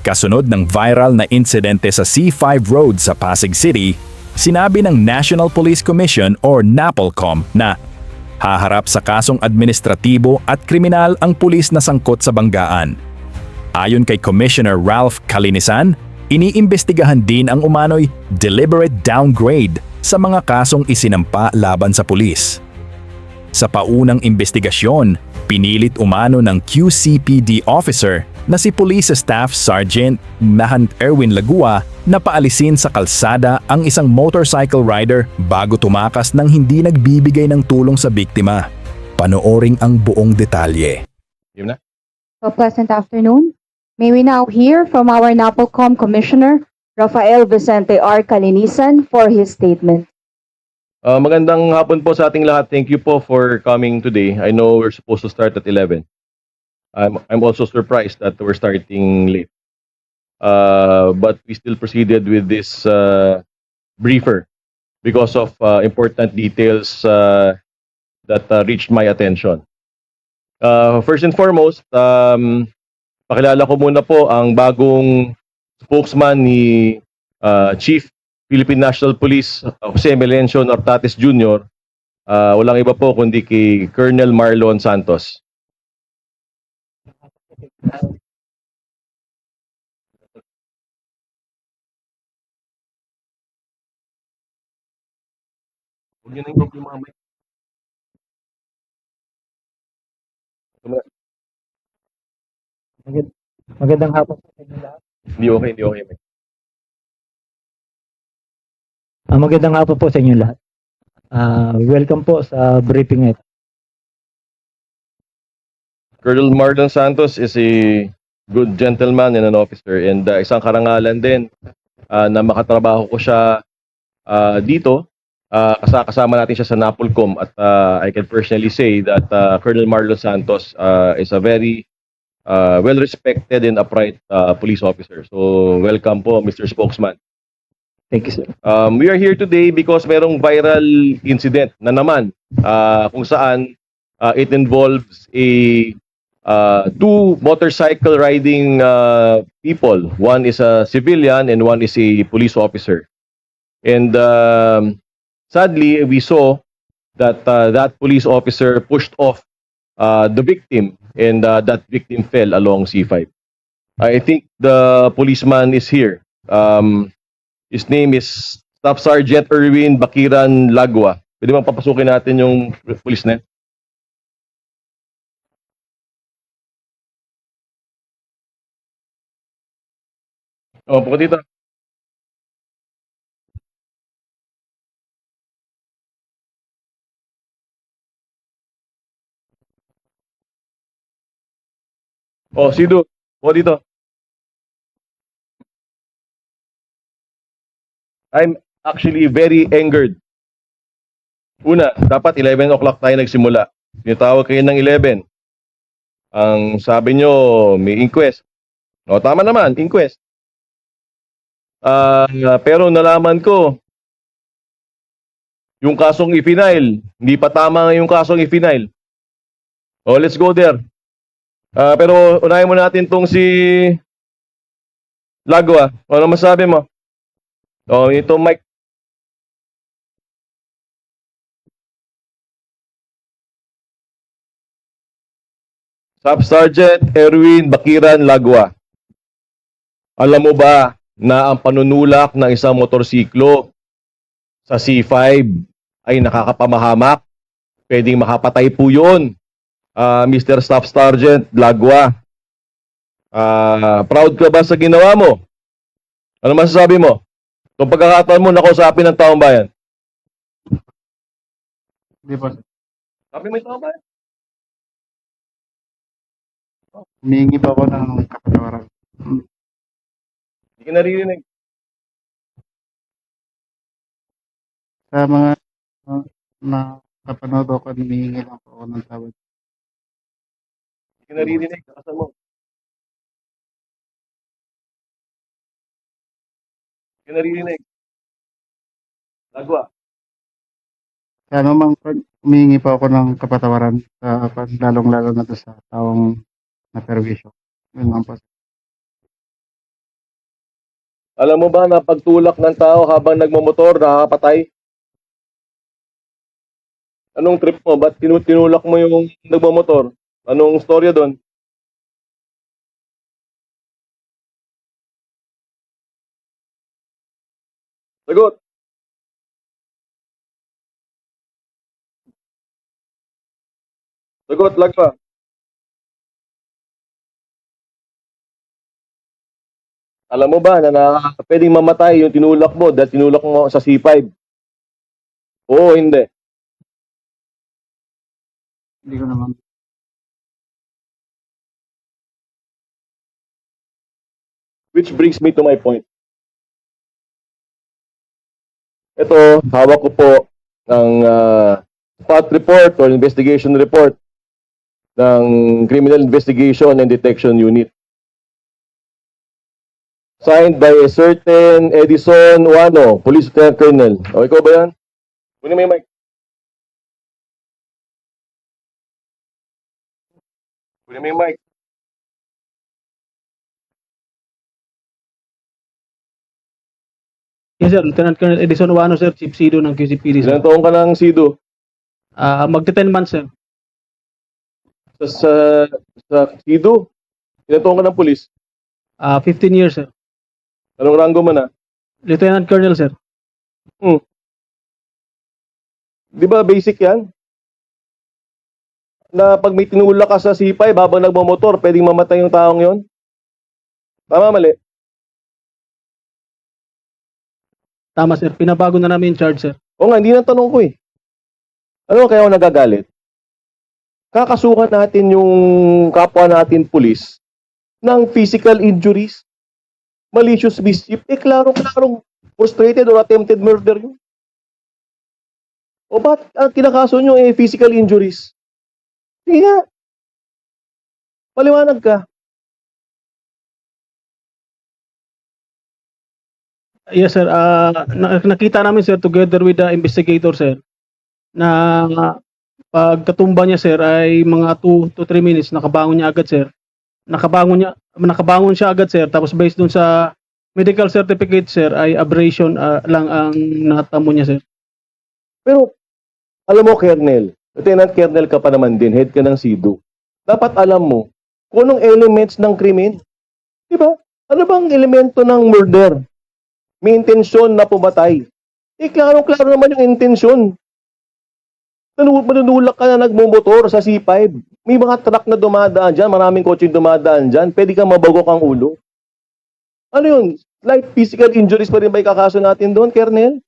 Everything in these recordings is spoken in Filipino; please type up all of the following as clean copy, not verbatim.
Kasunod ng viral na insidente sa C5 Road sa Pasig City, sinabi ng National Police Commission or NAPOLCOM na haharap sa kasong administratibo at kriminal ang pulis na sangkot sa banggaan. Ayon kay Commissioner Ralph Calinisan, iniimbestigahan din ang umano'y deliberate downgrade sa mga kasong isinampa laban sa pulis. Sa paunang investigasyon, pinilit umano ng QCPD officer na si Police Staff Sergeant Mahant Erwin Lagua na paalisin sa kalsada ang isang motorcycle rider bago tumakas nang hindi nagbibigay ng tulong sa biktima. Panooring ang buong detalye. Yun na. A pleasant afternoon. May we now hear from our NAPOLCOM Commissioner, Rafael Vicente R. Calinisan, for his statement. Magandang hapon po sa ating lahat. Thank you po for coming today. I know we're supposed to start at 11. I'm also surprised that we're starting late. But we still proceeded with this briefer because of important details that reached my attention. First and foremost, pakilala ko muna po ang bagong spokesman ni Chief Philippine National Police Jose Melencio Nortates Jr. Walang iba po kundi kay Colonel Marlon Santos. Huwag niyo na yung mga mic. Magandang hapon po sa inyo lahat. Hindi okay. Magandang hapon po sa inyo lahat. Welcome po sa briefing ito. Colonel Marlon Santos is a good gentleman and an officer, and isang karangalan din na makatrabaho ko siya dito. Kasama natin siya sa NAPOLCOM at I can personally say that Colonel Marlon Santos is a very well-respected and upright police officer. So welcome po, Mr. Spokesman. Thank you, sir. We are here today because merong viral incident na naman kung saan it involves two motorcycle riding people. One is a civilian and one is a police officer. And sadly, we saw that that police officer pushed off the victim, and that victim fell along C5. I think the policeman is here. His name is Staff Sergeant Erwin Bakiran Lagua. Pwede bang papasukin natin yung police na? Oh, po dito. Oh, Sido. Po dito. I'm actually very angered. Una, dapat 11 o'clock tayo nagsimula. Tinatawag kayo ng 11. Ang sabi nyo, may inquest. O, tama naman, inquest. Pero nalaman ko, yung kasong i-final, hindi pa tama yung kasong i-final. O, let's go there. Pero unahin mo natin tong si Lagwa. Ano masabi mo? O, ito Mike. Staff Sergeant Erwin Bakiran Lagwa. Alam mo ba na ang panunulak ng isang motorsiklo sa C5 ay nakakapamahamak? Pwedeng makapatay po yun. Mr. Staff Sergeant Lagwa. Proud ka ba sa ginawa mo? Ano masasabi mo? Kung pagkakataon mo, nakausapin ng taong bayan. Hindi po. Sabi mo yung taong bayan? Humihingi po ako ng kapatawaran. Hindi ka naririnig. Sa mga napapanood ako, humihingi lang po ako ng tawad. Hindi ka naririnig. Nakasan mo. Hindi ka naririnig. Lagwa. Sa ano mang humihingi po ako ng kapatawaran sa lalong-lalo na to sa taong na perwisyo. Yun lang po. Alam mo ba na pagtulak ng tao habang nagmamotor, nakakapatay? Anong trip mo? Ba't tinulak mo yung nagmamotor? Anong storya doon? Sagot. Sagot, Lagwa. Alam mo ba na pwedeng mamatay yung tinulak mo dahil tinulak mo sa C5? Oo, hindi. Hindi ko naman. Which brings me to my point. Ito, hawak ko po ng spot report or investigation report ng Criminal Investigation and Detection Unit. Signed by a certain Edison Wano, Police Lieutenant Colonel. O, ikaw ba yan? Kunin mo yung mic. Kunin mo yung mic. Yes, sir. Lieutenant Colonel Edison Wano, sir. Chief Sido ng QCPD, sir. Ilang taong ka ng SIDO? Magte-10 months, sir. Sa SIDO? Ilang taong ka ng pulis? 15 years, sir. Anong rango mo na? Lieutenant Colonel, sir. Di ba basic yan? Na pag may tinulak ka sa C5 habang nagmamotor, pwedeng mamatay yung taong yon? Tama, mali? Tama, sir. Pinabago na namin yung charge, sir. O nga, hindi na tanong ko eh. Ano kaya ako nagagalit? Kakasuhan natin yung kapwa natin pulis ng physical injuries, malicious mischief, klarong-klarong frustrated or attempted murder yun. O ba't ang kinakaso nyo physical injuries? Sige nga. Paliwanag ka. Yes, sir. Nakita namin, sir, together with the investigator, sir, na pagkatumba niya, sir, ay mga 2 to 3 minutes, nakabangon niya agad, sir. Nakabangon siya agad, sir. Tapos based dun sa medical certificate, sir, ay abrasion lang ang natamo niya, sir. Pero, alam mo, Colonel, Lieutenant Colonel ka pa naman din, head ka ng SIDO. Dapat alam mo kung anong elements ng krimen. Diba? Ano bang elemento ng murder? May intensyon na pumatay. Klaro-klaro naman yung intensyon. Manunulak ka na nagmumotor sa C5. May mga truck na dumadaan dyan, maraming kotse dumadaan dyan, pwede kang mabagok ang ulo. Ano yun? Slight physical injuries pa rin ba ikakaso natin doon, Colonel?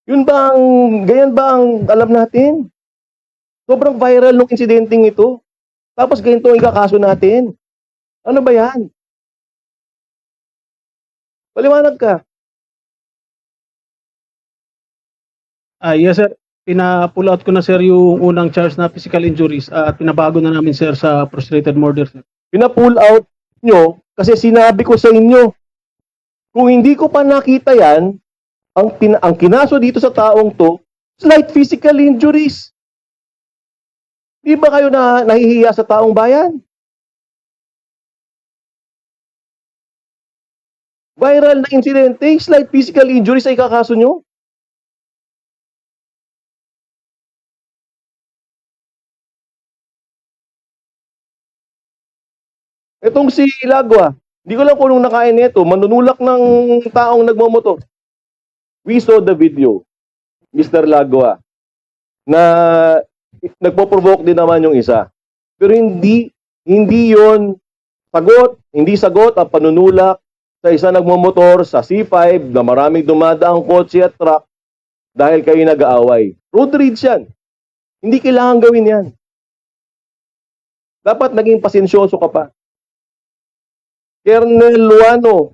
Ganyan ba ang alam natin? Sobrang viral nung insidenteng ito. Tapos ganito ang ikakaso natin. Ano ba yan? Paliwanag ka. Yes, sir. Pina-pull out ko na, sir, yung unang charge na physical injuries at pinabago na namin, sir, sa frustrated murder, sir. Pina-pull out nyo kasi sinabi ko sa inyo, kung hindi ko pa nakita yan, ang kinaso dito sa taong to, slight physical injuries. Di ba kayo nahihiya sa taong bayan? Viral na insidente, slight physical injuries ay kakaso nyo? Itong si Lagwa, hindi ko lang kung anong nakain nito, manunulak ng taong nagmamotor. We saw the video, Mr. Lagwa, na nagpo-provoke din naman yung isa. Pero hindi yon hindi sagot ang panunulak sa isa nagmamotor sa C5 na maraming dumadaang kotse at truck dahil kayo nag-aaway. Road rage yan. Hindi kailangan gawin yan. Dapat naging pasensyoso ka pa. Colonel Luano,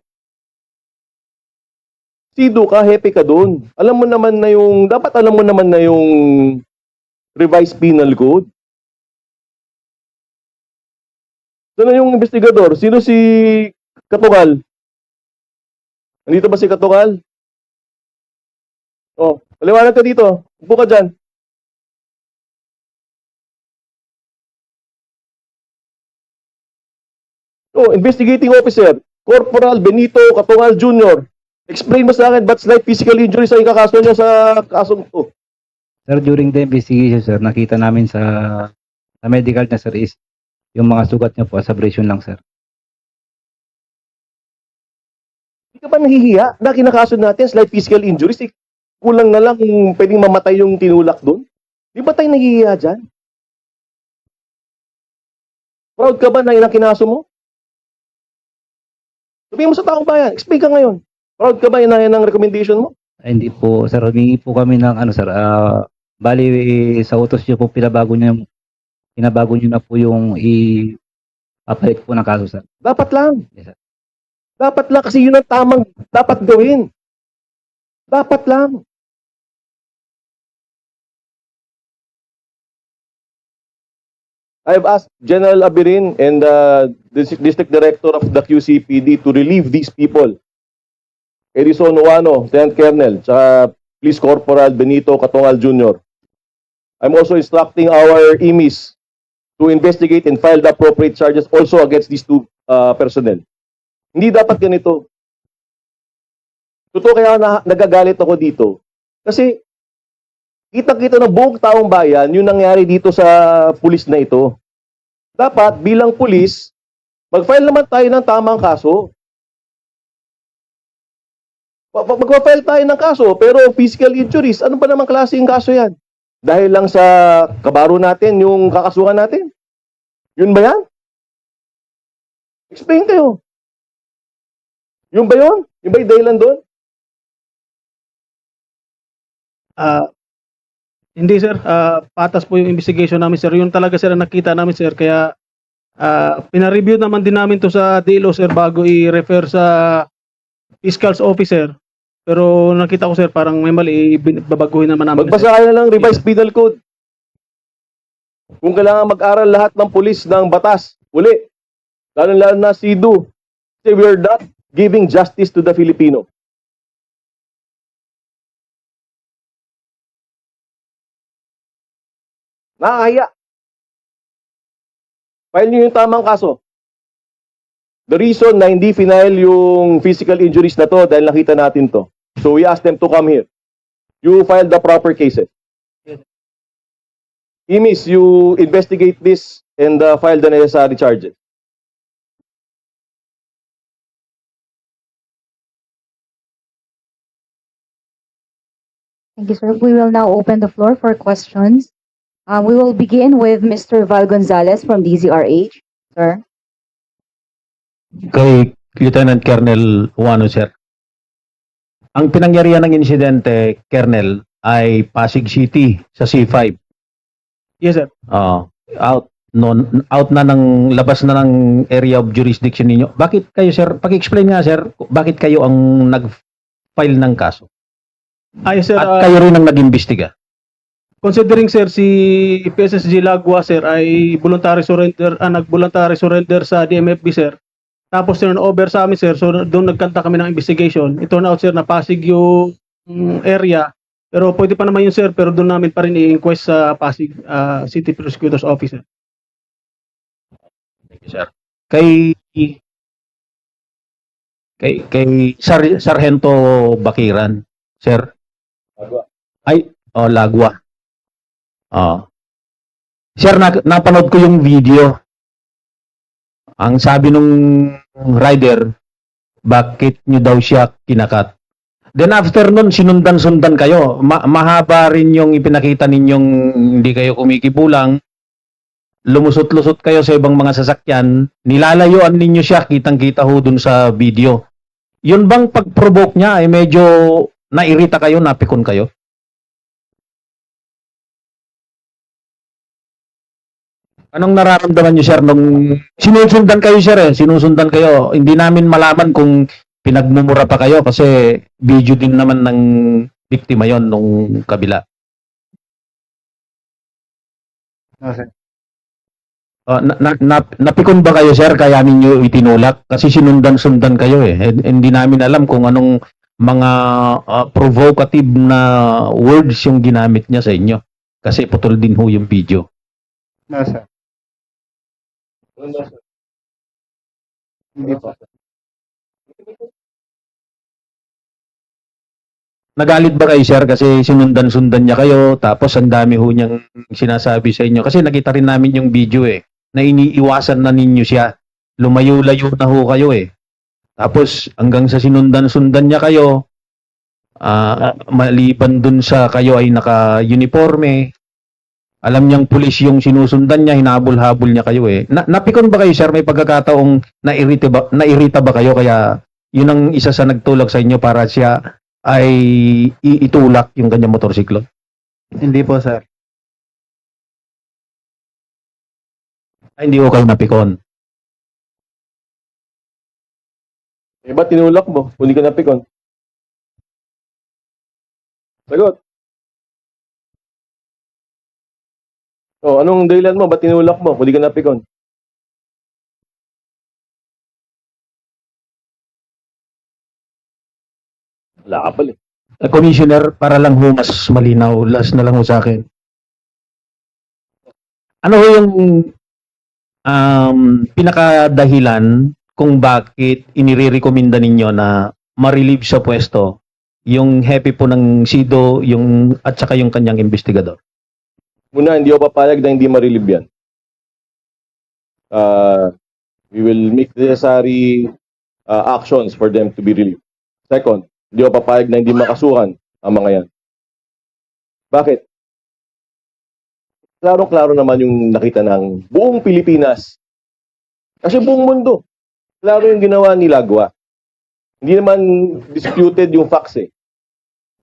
SIDO ka, happy ka doon. Dapat alam mo naman na yung revised penal code. Sino yung investigador? Sino si Katungal? Nandito ba si Katungal? Oh, paliwanag ka dito. Upo ka dyan. Oh, investigating officer. Corporal Benito Katungal Jr. Explain mo sa akin, ba't slight physical injury sa ikakaso nyo sa kasong to? Sir, during the investigation, sir, nakita namin sa medical na, sir, is yung mga sugat niya po, sa abrasion lang, sir. Hindi ka ba nahihiya na kinakaso natin slight physical injuries? Kulang na lang kung pwedeng mamatay yung tinulak doon. Di ba tayo nahihiya dyan? Proud ka ba na ilang kinaso mo? Sabihin mo sa taong bayan, explain ka ngayon. Proud ka ba yan ang recommendation mo? Ay, hindi po, sir, humingi po kami ng, sir, bali, sa utos niyo po, pinabago niyo na po yung i-apply po ng kaso, sir. Dapat lang. Yes, sir. Dapat lang kasi yun ang tamang dapat gawin. Dapat lang. I've asked General Abirin and the District Director of the QCPD to relieve these people. Edison Uano, Lieutenant Colonel, tsaka Police Corporal Benito Katungal Jr. I'm also instructing our EMIS to investigate and file the appropriate charges also against these two personnel. Hindi dapat ganito. Totoo kaya nagagalit ako dito. Kasi kitang-kita ng buong taong bayan yung nangyari dito sa pulis na ito. Dapat bilang pulis, mag-file naman tayo ng tamang kaso. Mag-file tayo ng kaso, pero physical injuries, ano ba namang klaseng kaso yan? Dahil lang sa kabaro natin, yung kakasuhan natin? Yun ba yan? Explain kayo. Yun ba yun? Yun ba yung dahilan doon? Hindi sir, patas po yung investigation namin sir. Yun talaga sir ang nakita namin sir. Kaya pinareview naman din namin to sa DLO sir bago i-refer sa fiscal's officer. Pero nakita ko sir parang may mali, babaguhin naman namin. Magbasa kayo na lang revised penal code. Kung kailangan mag-aral lahat ng pulis ng batas, uli. Lalo na SIDU. Kasi we are not giving justice to the Filipino. Nakakaya. File nyo yung tamang kaso. The reason na hindi final yung physical injuries na to dahil nakita natin to. So we asked them to come here. You file the proper cases. Imis, you investigate this and file the necessary charges. Thank you, sir. We will now open the floor for questions. We will begin with Mr. Val Gonzalez from DZRH. Sir. Kay Lieutenant Colonel Uano, sir. Ang pinangyarihan ng insidente, Colonel, ay Pasig City sa C5. Yes sir. Out na ng labas na ng area of jurisdiction ninyo. Bakit kayo, sir? Paki-explain nga, sir, bakit kayo ang nag-file ng kaso? Yes sir. At kayo rin ang nag-imbestiga. Considering sir si PSSG Lagwa sir ay voluntary surrender, nag-voluntary surrender sa DMFB sir. Tapos turn over sa amin sir. So doon nagkanta kami ng investigation. It turned out sir na Pasig yung area. Pero pwede pa naman yun sir, pero doon namin pa rin i-inquest sa Pasig City Prosecutor's Office sir. Thank you, sir. Kay Sargento Bakiran, sir. Lagwa. Sir, napanood ko yung video. Ang sabi nung rider, bakit nyo daw siya kinakat? Then after nun, sinundan-sundan kayo. Mahaba rin yung ipinakita ninyong hindi kayo kumikibulang. Lumusot-lusot kayo sa ibang mga sasakyan. Nilalayuan ninyo siya, kitang-kita ho dun sa video. Yun bang pag-provoke niya ay medyo nairita kayo, napikon kayo? Anong nararamdaman niyo, sir, nung sinusundan kayo, sir, sinusundan kayo. Hindi namin malaman kung pinagmumura pa kayo kasi video din naman ng biktima yon nung kabila. Okay. Napikon ba kayo, sir, kaya ninyo itinulak? Kasi sinundan-sundan kayo Hindi namin alam kung anong mga provocative na words yung ginamit niya sa inyo. Kasi putol din ho yung video. No, sir. Hindi po. Nagalit ba kayo, sir, kasi sinundan-sundan niya kayo, tapos ang dami ho niyang sinasabi sa inyo? Kasi nakita rin namin yung video na iniiwasan na ninyo siya. Lumayo-layo na ho kayo Tapos hanggang sa sinundan-sundan niya kayo, maliban dun sa kayo ay naka-uniforme, alam niyang pulis yung sinusundan niya, hinabol-habol niya kayo napikon ba kayo, sir? May pagkakataong nairita ba kayo? Kaya yun ang isa sa nagtulak sa inyo para siya ay itulak yung kanyang motorsiklo? Hindi po, sir. Ay, hindi ko kayo napikon. Ba't tinulak mo? Kung di ka napikon. Sagot. Anong dahilan mo? Ba't tinulak mo? Kung di ka napikon. Wala ka pala. Commissioner, para lang ho mas malinaw, last na lang ho sa akin. Ano ho yung pinakadahilan kung bakit inirekomenda ninyo na ma-relieve sa pwesto yung hepe po ng SIDO at saka yung kanyang investigador? Muna, hindi ako papayag na hindi ma-relieve yan. We will make the necessary actions for them to be relieved. Second, hindi ako papayag na hindi makasuhan ang mga yan. Bakit? Klaro-klaro naman yung nakita ng buong Pilipinas. Kasi buong mundo. Klaro yung ginawa ni Lagwa. Hindi naman disputed yung facts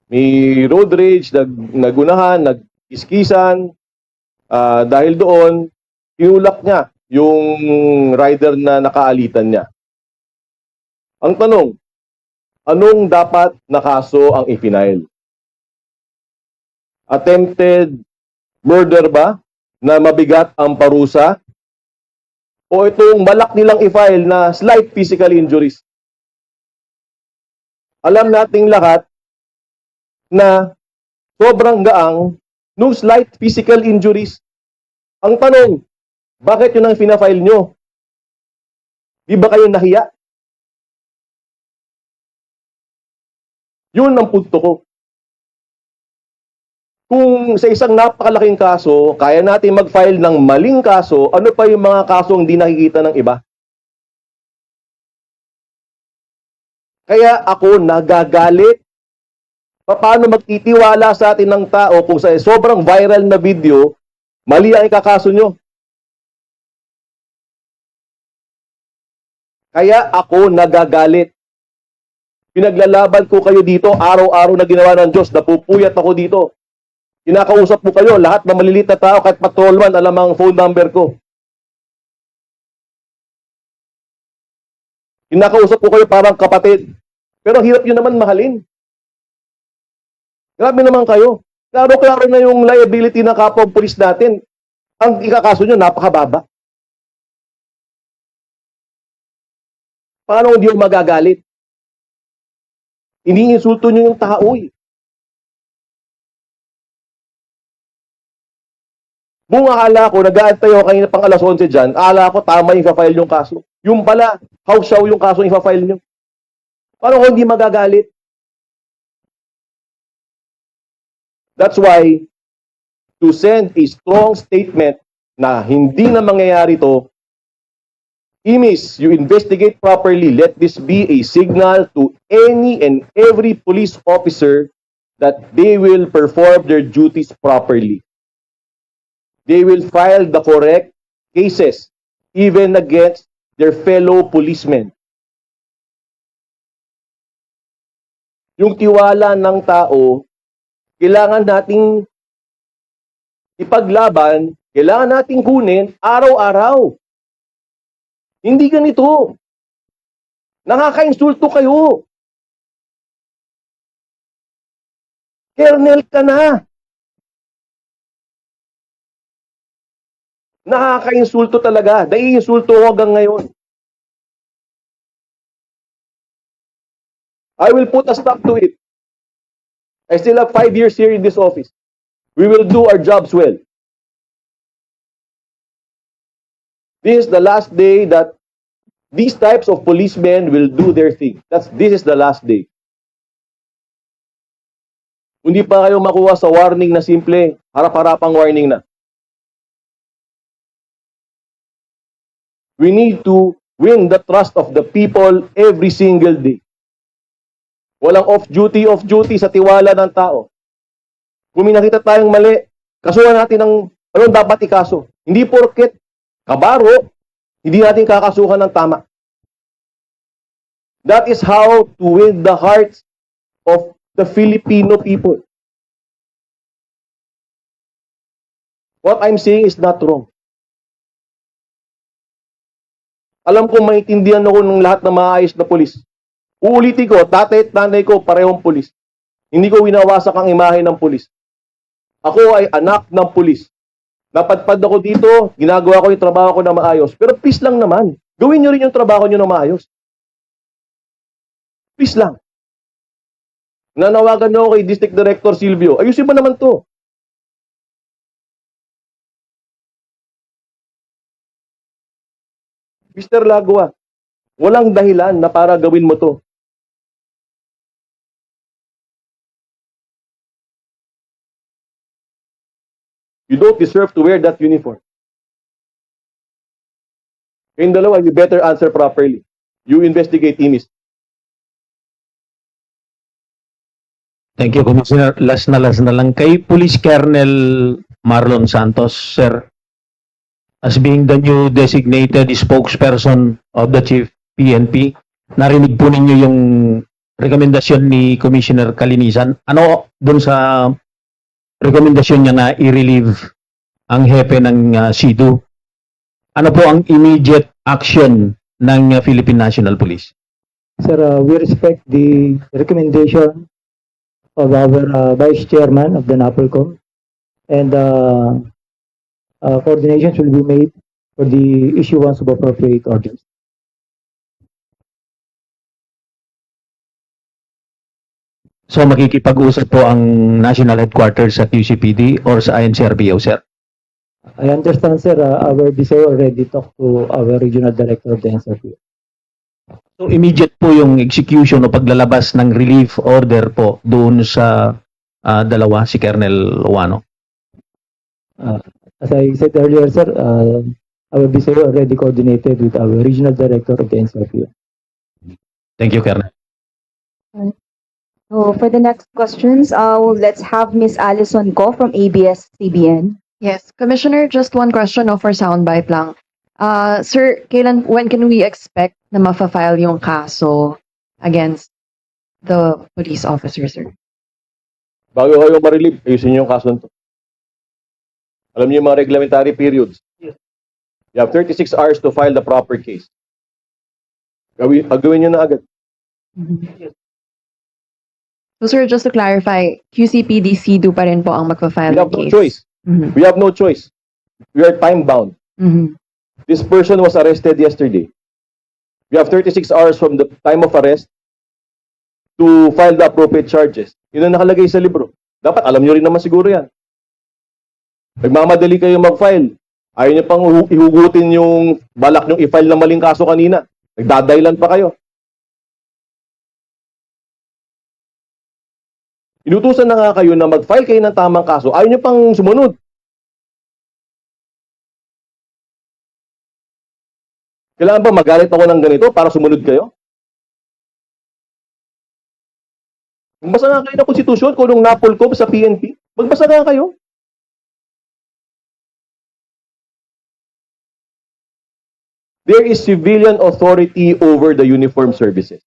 May road rage, nagunahan, nag-iskisan. Dahil doon, tinulak niya yung rider na nakaalitan niya. Ang tanong, anong dapat na kaso ang i-file? Attempted murder ba na mabigat ang parusa? O itong balak nilang i-file na slight physical injuries? Alam nating lahat na sobrang gaang nung slight physical injuries. Ang tanong, bakit yun ang fina-file nyo? Di ba kayo nahiya? Yun ang punto ko. Kung sa isang napakalaking kaso, kaya natin mag-file ng maling kaso, ano pa yung mga kasong hindi nakikita ng iba? Kaya ako nagagalit. Paano magtitiwala sa atin ng tao kung sa sobrang viral na video, mali ang ikakaso nyo? Kaya ako nagagalit. Pinaglalaban ko kayo dito, araw-araw na ginawa ng Diyos, napupuyat ako dito. Kinakausap mo kayo, lahat ng maliliit na tao, kahit patrolman, alam ang phone number ko. Kinakausap ko kayo parang kapatid. Pero hirap nyo naman mahalin. Grabe naman kayo. Klaro-klaro na yung liability ng kapwa pulis natin. Ang ikakaso nyo, napakababa. Paano hindi yung magagalit? Iniinsulto nyo yung tao Buong akala ko, nag-aantay ako kanina pang alas 11 dyan, akala ko tama yung file yung kaso. Yung pala, house-show yung kaso yung file nyo. Paano ko hindi magagalit? That's why, to send a strong statement na hindi na mangyayari to, Imis, you investigate properly. Let this be a signal to any and every police officer that they will perform their duties properly. They will file the correct cases, even against their fellow policemen. Yung tiwala ng tao, kailangan nating ipaglaban, kailangan nating kunin araw-araw. Hindi ganito. Nakaka-insulto kayo. Kernel ka na. Nakaka-insulto talaga. Nai-insulto ko hanggang ngayon. I will put a stop to it. I still have 5 years here in this office. We will do our jobs well. This is the last day that these types of policemen will do their thing. This is the last day. Hindi pa kayo makuha sa warning na simple, harap-harapang warning na. We need to win the trust of the people every single day. Walang off-duty sa tiwala ng tao. Kung may nakita tayong mali, kasuhan natin ng anong dapat ikaso. Hindi porket kabaro, hindi natin kakasuhan ng tama. That is how to win the hearts of the Filipino people. What I'm saying is not wrong. Alam ko maintindihan ako ng lahat ng maayos na pulis. Uulitin ko, tatay at nanay ko parehong pulis. Hindi ko winawasak ang imahe ng pulis. Ako ay anak ng pulis. Napadpad ako dito, ginagawa ko yung trabaho ko na maayos. Pero please lang naman, gawin nyo rin yung trabaho nyo na maayos. Please lang. Nanawagan ako kay District Director Silvio, ayusin mo naman to. Mr. Lagua, walang dahilan na para gawin mo to. You don't deserve to wear that uniform. Kayong dalawa, you better answer properly. You investigate Imis. Thank you, Commissioner. Last na lang. Kay Police Colonel Marlon Santos, sir, as being the new designated spokesperson of the Chief PNP, narinig po ninyo yung rekomendasyon ni Commissioner Kalinisan. Ano dun sa rekomendasyon niya na i-relieve ang hepe ng SIDU? Ano po ang immediate action ng Philippine National Police? Sir, we respect the recommendation of our Vice Chairman of the NAPOLCOM, and coordinations will be made for the issuance of appropriate orders. So makikipag-usap po ang National Headquarters sa QCPD or sa INCRPO, sir? I understand, sir, our DCO already talked to our Regional Director of the NCRPO. So immediate po yung execution o paglalabas ng relief order po doon sa dalawa, si Colonel Wano. As I said earlier, sir, our DCO already coordinated with our Regional Director of the NCRPO. Thank you, Colonel. So for the next questions, let's have Miss Alison Go from ABS-CBN. Yes, Commissioner, just one question for soundbite lang. Sir, when can we expect na ma-file yung kaso against the police officer, sir? Bago kayo ma-relieve, ayusin niyo yung kaso nito. Alam niyo yung mga reglementary periods. Yes. You have 36 hours to file the proper case. Gawin niyo na agad. So, sir, just to clarify, QCPD CDU pa rin po ang magpa-file We ng have no case? choice. Mhm. We have no choice. We are time-bound. Mhm. This person was arrested yesterday. We have 36 hours from the time of arrest to file the appropriate charges. Yun ang nakalagay sa libro. Dapat alam nyo rin naman siguro yan. Nagmamadali kayo mag-file. Ayaw nyo pang ihugutin yung balak nyo i-file na maling kaso kanina. Nagdadailan pa kayo. Inutusan na nga kayo na mag-file kayo ng tamang kaso. Ayaw nyo pang sumunod. Kailangan ba magalit ako ng ganito para sumunod kayo? Magbasa nga kayo ng konstitusyon kung nung NAPOLCOM sa PNP. Magbasa nga kayo. There is civilian authority over the uniformed services.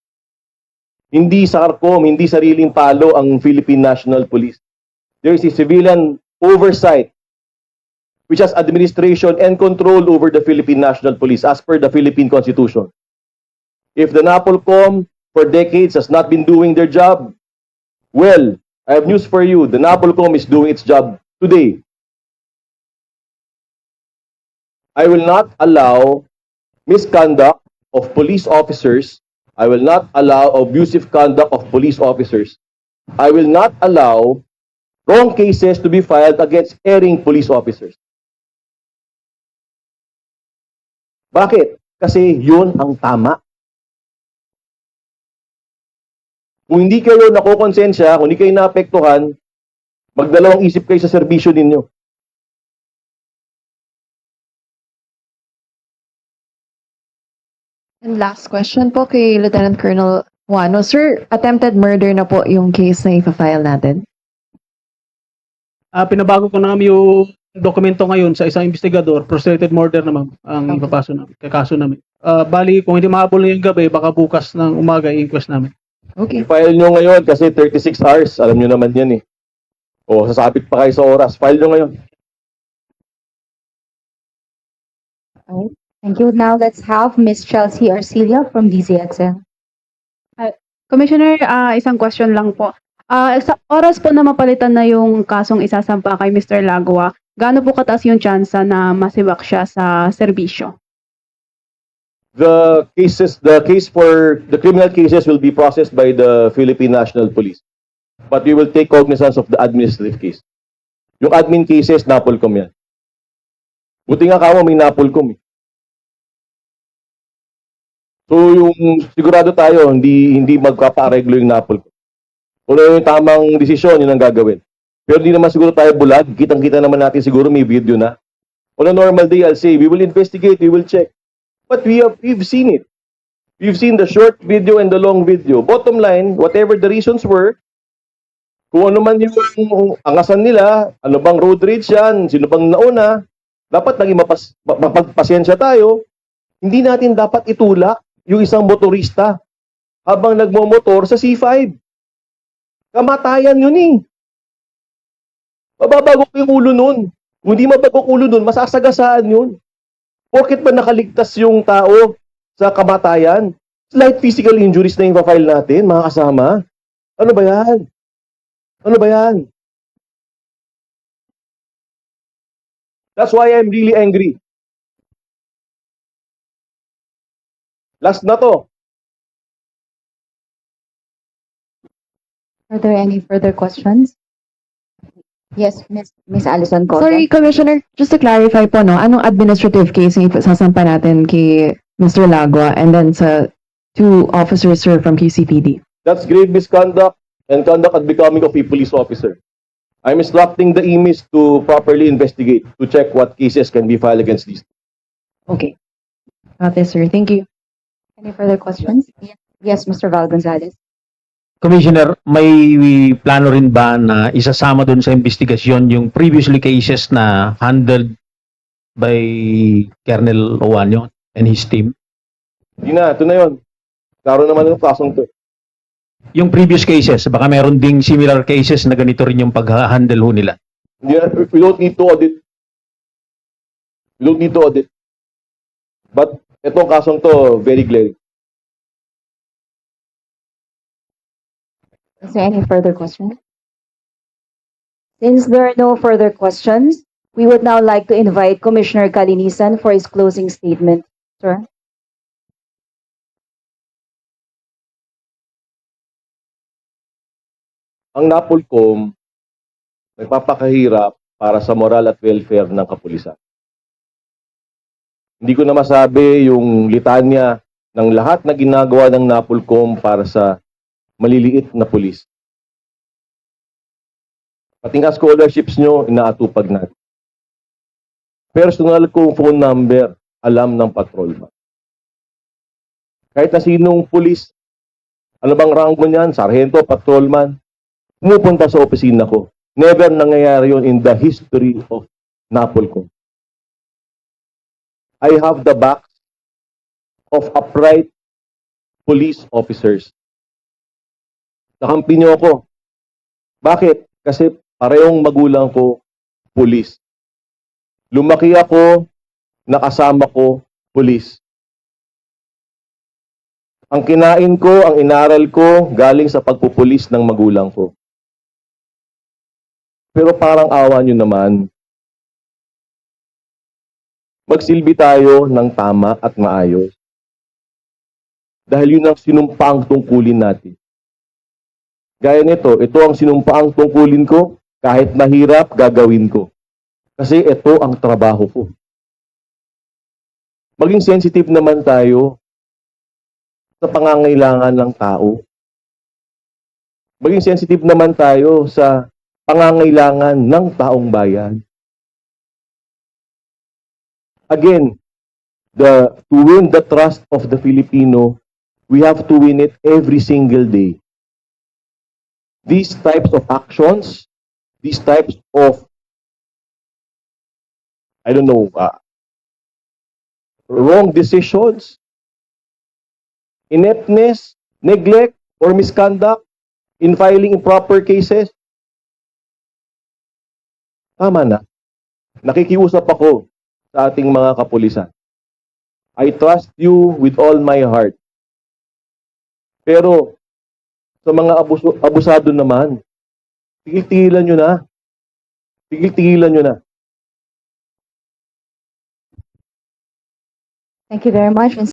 Hindi SARCOM, hindi sariling palo ang Philippine National Police. There is a civilian oversight which has administration and control over the Philippine National Police as per the Philippine Constitution. If the NAPOLCOM for decades has not been doing their job, well, I have news for you. The NAPOLCOM is doing its job today. I will not allow misconduct of police officers. I will not allow abusive conduct of police officers. I will not allow wrong cases to be filed against erring police officers. Bakit? Kasi yun ang tama. Kung hindi kayo nakokonsensya, kung hindi kayo naapektuhan, Magdalawang isip kayo sa serbisyo ninyo. And last question po kay Lieutenant Colonel Juano. Sir, attempted murder na po yung case na ipa-file natin. Pinabago ko namin yung dokumento ngayon sa isang investigador, frustrated murder naman ang ipapaso namin, kakaso namin. Bali, kung hindi mahabol ngayong gabi, baka bukas ng umaga i-inquest namin. Okay. I-file nyo ngayon kasi 36 hours. Alam nyo naman yan eh. O, sasabit pa kayo sa oras. File nyo ngayon. Thank you. Now let's have Ms. Chelsea Arcilia from DZXL. Commissioner, isang question lang po. Sa oras po na mapalitan na yung kasong isasampa kay Mr. Lagwa, gaano po kataas yung tsansa na masibak siya sa serbisyo? The criminal cases will be processed by the Philippine National Police. But we will take cognizance of the administrative case. Yung admin cases, NAPOLCOM yan. Buti nga kamo may NAPOLCOM eh. So yung sigurado tayo, hindi magkapa-areglo yung NAPOLCOM. Kung ano yung tamang desisyon, yun ang gagawin. Pero hindi naman siguro tayo bulag. Kitang-kita naman natin siguro may video na. On a normal day, I'll say, we will investigate, we will check. But we've seen it. We've seen the short video and the long video. Bottom line, whatever the reasons were, kung ano man yung angasan nila, ano bang road rage yan, sino bang nauna, dapat naging mapagpasensya tayo. Hindi natin dapat itulak yung isang motorista habang nagmomotor sa C5. Kamatayan yun eh. Mababago ko yung ulo nun. Kung hindi mabago ulo nun, masasagasaan yun. Porket ba nakaligtas yung tao sa kamatayan? Slight physical injuries na yung file natin, mga kasama. Ano ba yan? Ano ba yan? That's why I'm really angry. Last na to. Are there any further questions? Yes, Miss Alison Costa. Sorry, Commissioner, just to clarify po, no, anong administrative case yung sasampa natin kay Mr. Lagwa and then sa two officers, sir, from QCPD? That's grave misconduct and conduct at becoming of a police officer. I'm instructing the EMIS to properly investigate, to check what cases can be filed against these. Okay. Got this, sir. Thank you. Any further questions? Yes, Mr. Val Gonzalez. Commissioner, may plano rin ba na isasama doon sa investigasyon yung previously cases na handled by Colonel Owanyo and his team? Hindi na, ito na yun. Klaro naman yung kasong to. Yung previous cases, baka meron ding similar cases na ganito rin yung pag-handle ho nila. Hindi na, we don't need to audit. We don't need to audit. But itong kasong to, very glaring. Is there any further questions? Since there are no further questions, we would now like to invite Commissioner Kalinisan for his closing statement. Sir? Ang NAPOLCOM nagpapakahirap para sa moral at welfare ng kapulisan. Hindi ko na masabi yung litanya ng lahat na ginagawa ng NAPOLCOM para sa maliliit na pulis. Pati nga scholarships nyo, inaatupag natin. Personal kong phone number, alam ng patrolman. Kahit na sinong pulis, ano bang rank mo niyan? Sargento, patrolman, pumupunta sa opisina ko. Never nangyayari yun in the history of NAPOLCOM. I have the backs of upright police officers. Nakampi niyo ako. Bakit? Kasi parehong magulang ko, pulis. Lumaki ako, nakasama ko, pulis. Ang kinain ko, ang inaral ko, galing sa pagpupulis ng magulang ko. Pero parang awa nyo naman. Magsilbi tayo ng tama at maayos. Dahil yun ang sinumpaang tungkulin natin. Gaya nito, ito ang sinumpaang tungkulin ko, kahit mahirap, gagawin ko. Kasi ito ang trabaho ko. Maging sensitive naman tayo sa pangangailangan ng tao. Maging sensitive naman tayo sa pangangailangan ng taong bayan. Again, to win the trust of the Filipino, we have to win it every single day. These types of actions, these types of, I don't know, wrong decisions, ineptness, neglect, or misconduct in filing improper cases, tama na. Nakikiusap ako sa ating mga kapulisan. I trust you with all my heart. Pero sa mga abusado naman, tigil-tigilan nyo na. Tigil-tigilan nyo na. Thank you very much, Mr.